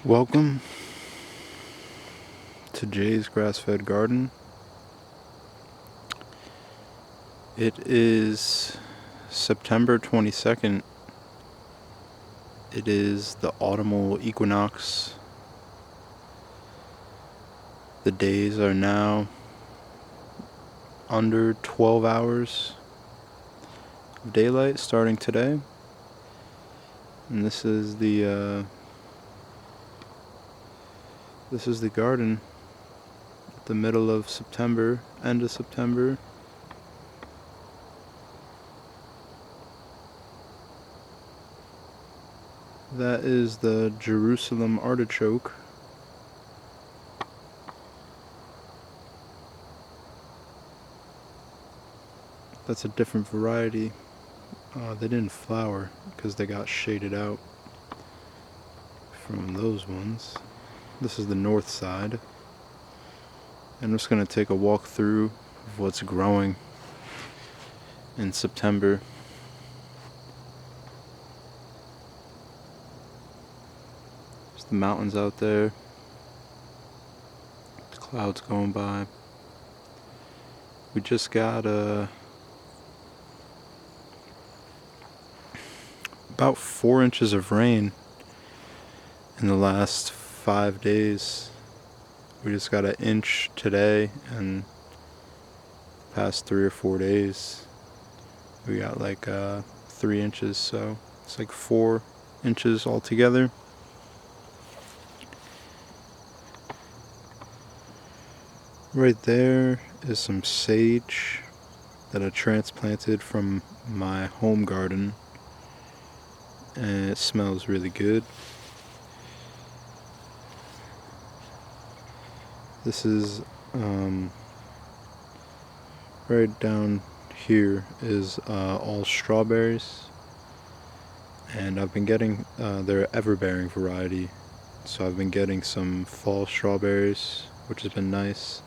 Welcome to JsGrassFedGarden. It is September 22nd. It is the autumnal equinox. The days are now under 12 hours of daylight starting today. And this is the garden at the middle of September, end of September. That is the Jerusalem artichoke. That's a different variety. They didn't flower because they got shaded out from those ones. This is the north side. And I'm just going to take a walk through of what's growing in September. There's the mountains out there. The clouds going by. We just got about 4 inches of rain in the last 5 days. We just got 1 inch today, and past 3 or 4 days we got like 3 inches, so it's like 4 inches altogether. Right there is some sage that I transplanted from my home garden, and it smells really good. This is right down here is all strawberries, and I've been getting their everbearing variety, so I've been getting some fall strawberries, which has been nice.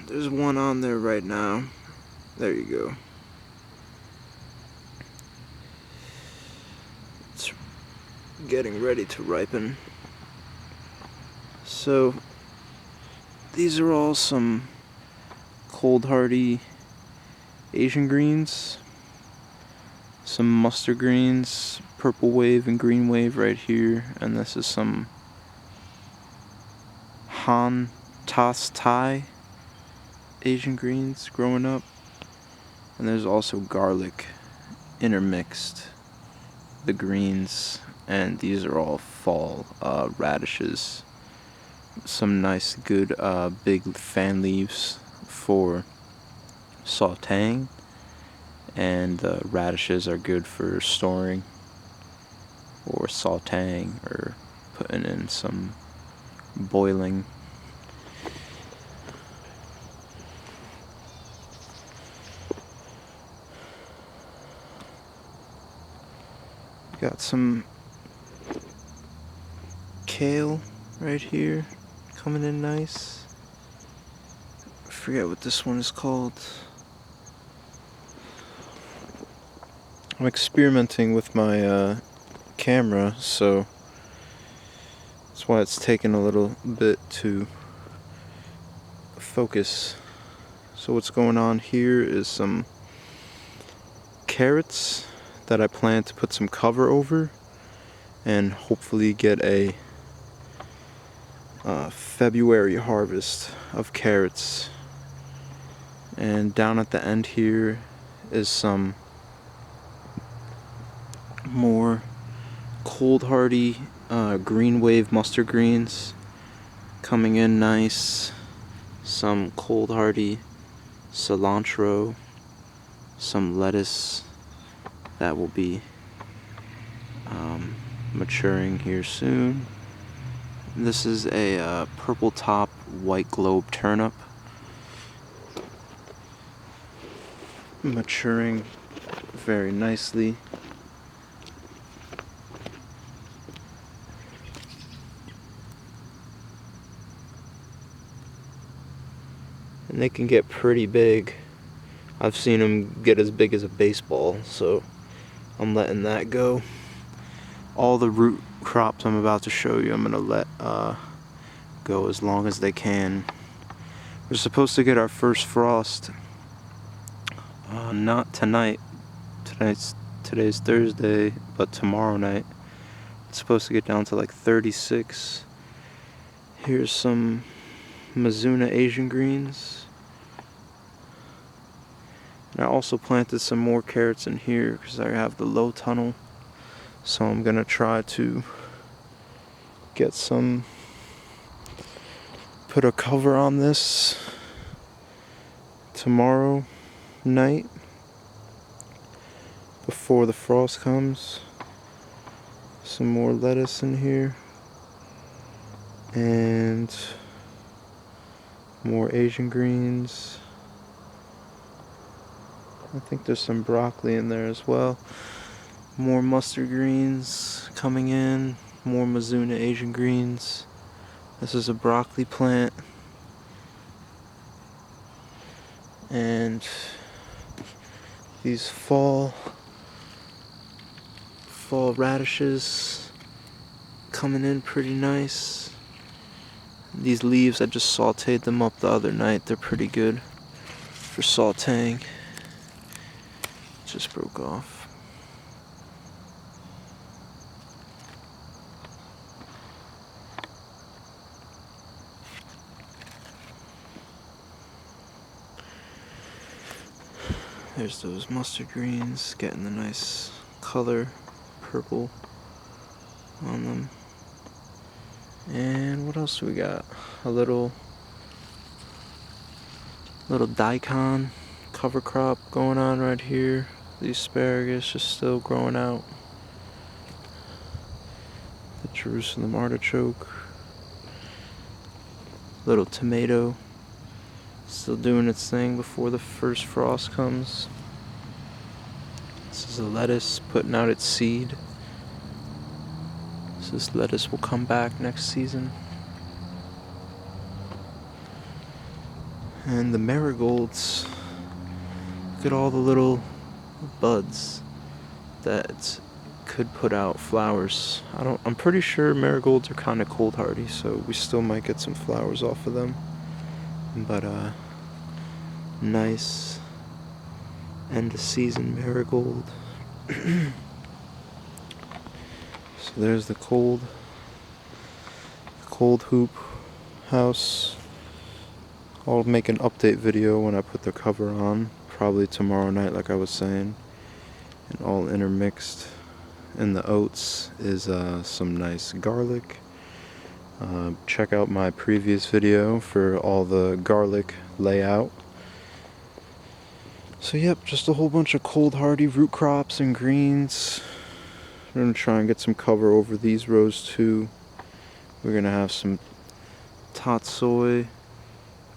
There's one on there right now. There you go. It's getting ready to ripen. So these are all some cold hardy Asian greens, some mustard greens, purple wave and green wave right here, and this is some Han Tas Thai Asian greens growing up, and there's also garlic intermixed the greens, and these are all fall radishes. Some nice good big fan leaves for sauteing, and the radishes are good for storing or sauteing or putting in some boiling. Got some kale right here coming in nice. I forget what this one is called. I'm experimenting with my camera, so that's why it's taking a little bit to focus. So what's going on here is some carrots that I plan to put some cover over and hopefully get a February harvest of carrots. And down at the end here is some more cold hardy green wave mustard greens coming in nice, some cold hardy cilantro, some lettuce that will be maturing here soon. This is a purple top white globe turnip, maturing very nicely. And they can get pretty big I've seen them get as big as a baseball, so I'm letting that go. All the root crops I'm about to show you, I'm gonna let go as long as they can. We're supposed to get our first frost not tonight. Today's Thursday, but tomorrow night it's supposed to get down to like 36. Here's some Mizuna Asian greens. And I also planted some more carrots in here because I have the low tunnel. So I'm gonna try to get some, put a cover on this tomorrow night before the frost comes. Some more lettuce in here and more Asian greens. I think there's some broccoli in there as well. More mustard greens coming in, more Mizuna Asian greens. This is a broccoli plant. And these fall radishes coming in pretty nice. These leaves, I just sauteed them up the other night. They're pretty good for sauteing. Just broke off. There's those mustard greens getting the nice color, purple on them. And what else do we got? A little daikon cover crop going on right here. The asparagus is still growing out. The Jerusalem artichoke. Little tomato still doing its thing before the first frost comes. This is a lettuce putting out its seed. So this lettuce will come back next season. And the marigolds, look at all the little buds that could put out flowers. I'm pretty sure marigolds are kind of cold hardy, so we still might get some flowers off of them. But nice end of season marigold. So there's the cold hoop house. I'll make an update video when I put the cover on, probably tomorrow night like I was saying. And all intermixed in the oats is some nice garlic. Check out my previous video for all the garlic layout. So yep, just a whole bunch of cold hardy root crops and greens. We're going to try and get some cover over these rows too. We're going to have some tatsoi,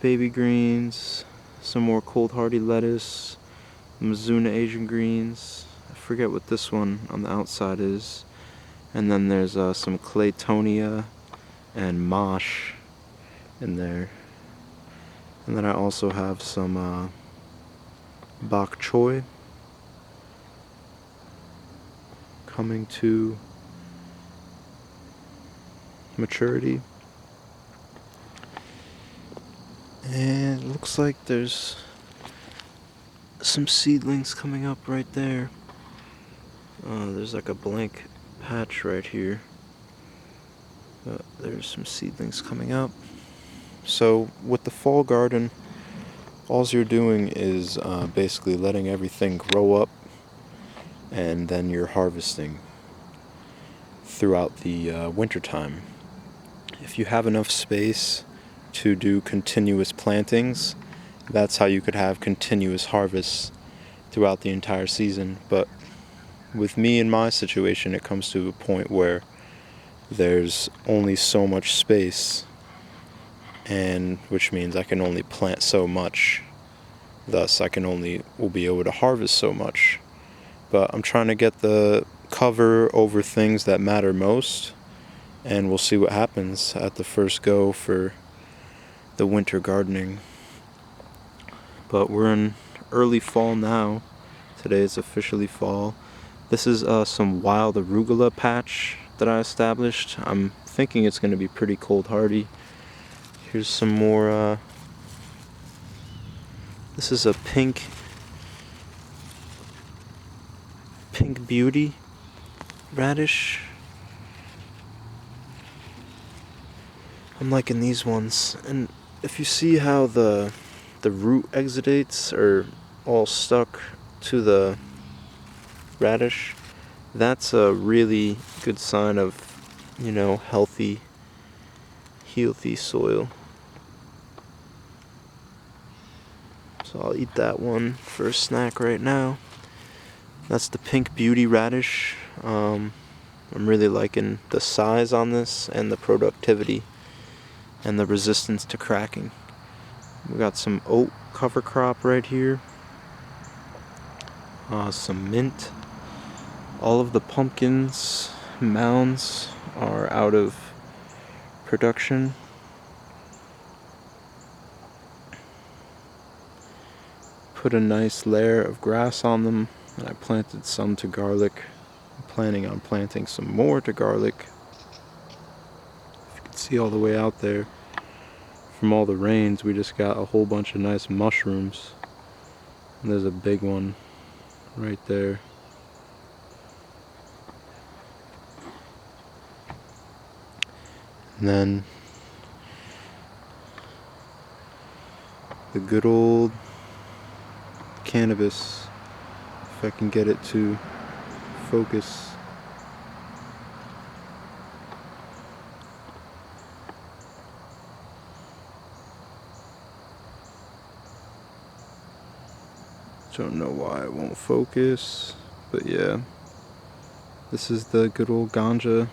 baby greens, some more cold hardy lettuce, Mizuna Asian greens. I forget what this one on the outside is. And then there's some claytonia and mosh in there. And then I also have some bok choy coming to maturity. And it looks like there's some seedlings coming up right there. There's like a blank patch right here. But there's some seedlings coming up. So with the fall garden, all you're doing is basically letting everything grow up, and then you're harvesting throughout the winter time. If you have enough space to do continuous plantings, that's how you could have continuous harvests throughout the entire season. But with me in my situation, it comes to a point where there's only so much space, and which means I can only plant so much. Thus, will be able to harvest so much. But I'm trying to get the cover over things that matter most, and we'll see what happens at the first go for the winter gardening. But we're in early fall now. Today is officially fall. This is some wild arugula patch that I established. I'm thinking it's going to be pretty cold hardy. Here's some more. This is a pink beauty radish. I'm liking these ones. And if you see how the root exudates are all stuck to the radish, that's a really good sign of, healthy soil. So I'll eat that one for a snack right now. That's the pink beauty radish. I'm really liking the size on this and the productivity and the resistance to cracking. We got some oat cover crop right here. Some mint. All of the pumpkins mounds are out of production. Put a nice layer of grass on them, and I planted some to garlic. I'm planning on planting some more to garlic. If you can see all the way out there, from all the rains, we just got a whole bunch of nice mushrooms. And there's a big one right there. And then the good old cannabis, if I can get it to focus. Don't know why it won't focus, but yeah, this is the good old ganja